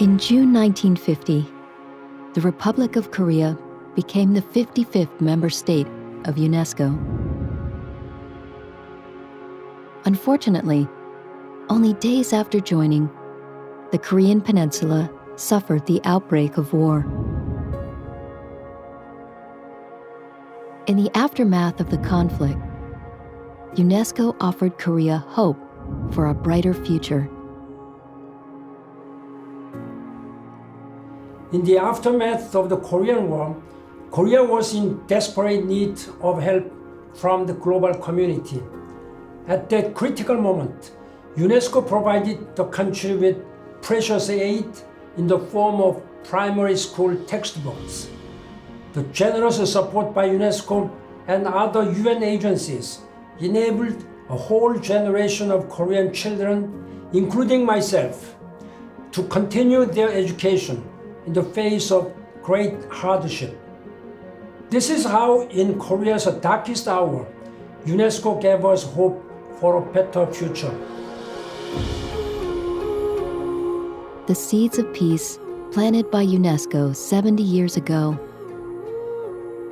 In June 1950, the Republic of Korea became the 55th member state of UNESCO. Unfortunately, only days after joining, the Korean Peninsula suffered the outbreak of war. In the aftermath of the conflict, UNESCO offered Korea hope for a brighter future. In the aftermath of the Korean War, Korea was in desperate need of help from the global community. At that critical moment, UNESCO provided the country with precious aid in the form of primary school textbooks. The generous support by UNESCO and other UN agencies enabled a whole generation of Korean children, including myself, to continue their education in the face of great hardship. This is how, in Korea's darkest hour, UNESCO gave us hope for a better future. The seeds of peace planted by UNESCO 70 years ago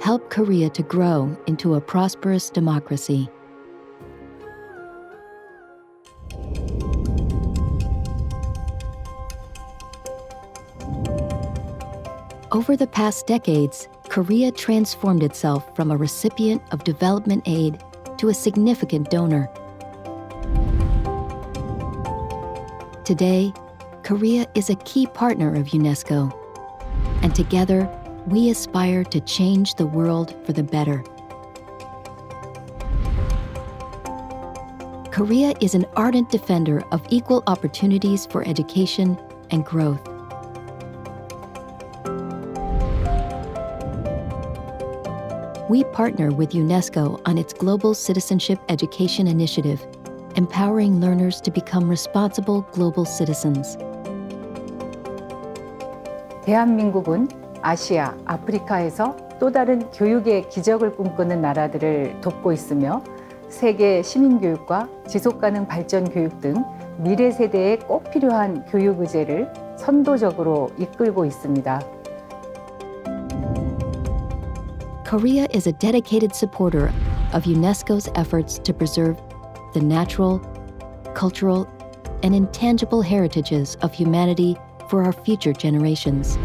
helped Korea to grow into a prosperous democracy. Over the past decades, Korea transformed itself from a recipient of development aid to a significant donor. Today, Korea is a key partner of UNESCO, and together, we aspire to change the world for the better. Korea is an ardent defender of equal opportunities for education and growth. We partner with UNESCO on its Global Citizenship Education Initiative, empowering learners to become responsible global citizens. 대한민국은 아시아, 아프리카에서 또 다른 교육의 기적을 꿈꾸는 나라들을 돕고 있으며 세계 시민교육과 지속가능 발전 교육 등 미래 세대에 꼭 필요한 교육 의제를 선도적으로 이끌고 있습니다. Korea is a dedicated supporter of UNESCO's efforts to preserve the natural, cultural, and intangible heritages of humanity for our future generations.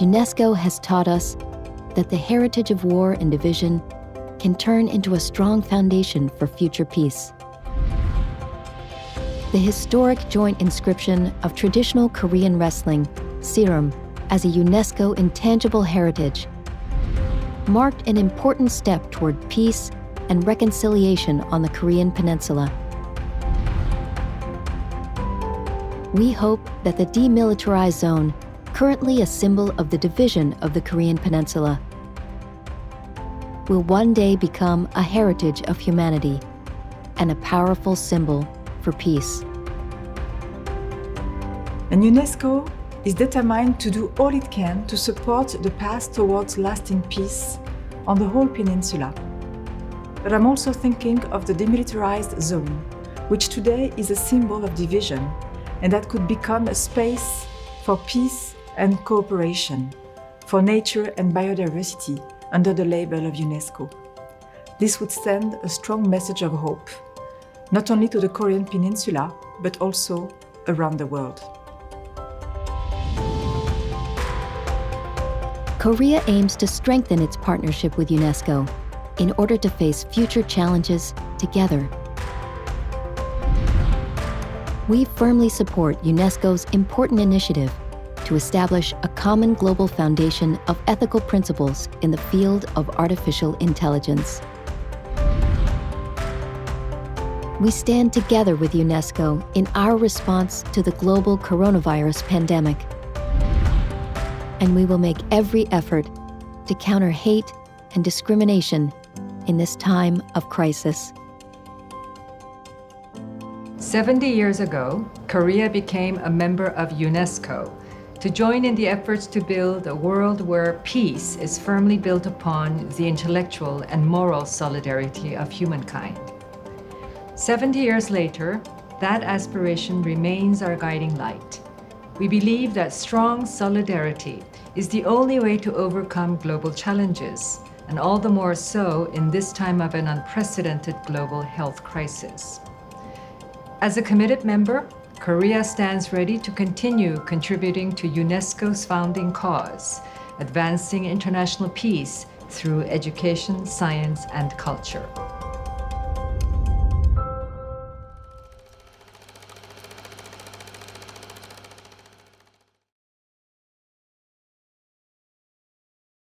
UNESCO has taught us that the heritage of war and division can turn into a strong foundation for future peace. The historic joint inscription of traditional Korean wrestling, Serum, as a UNESCO intangible heritage, marked an important step toward peace and reconciliation on the Korean Peninsula. We hope that the demilitarized zone, currently a symbol of the division of the Korean Peninsula, will one day become a heritage of humanity and a powerful symbol for peace. And UNESCO is determined to do all it can to support the path towards lasting peace on the whole peninsula. But I'm also thinking of the demilitarized zone, which today is a symbol of division and that could become a space for peace and cooperation, for nature and biodiversity under the label of UNESCO. This would send a strong message of hope, not only to the Korean Peninsula, but also around the world. Korea aims to strengthen its partnership with UNESCO in order to face future challenges together. We firmly support UNESCO's important initiative to establish a common global foundation of ethical principles in the field of artificial intelligence. We stand together with UNESCO in our response to the global coronavirus pandemic. And we will make every effort to counter hate and discrimination in this time of crisis. 70 years ago, Korea became a member of UNESCO to join in the efforts to build a world where peace is firmly built upon the intellectual and moral solidarity of humankind. 70 years later, that aspiration remains our guiding light. We believe that strong solidarity is the only way to overcome global challenges, and all the more so in this time of an unprecedented global health crisis. As a committed member, Korea stands ready to continue contributing to UNESCO's founding cause, advancing international peace through education, science, and culture.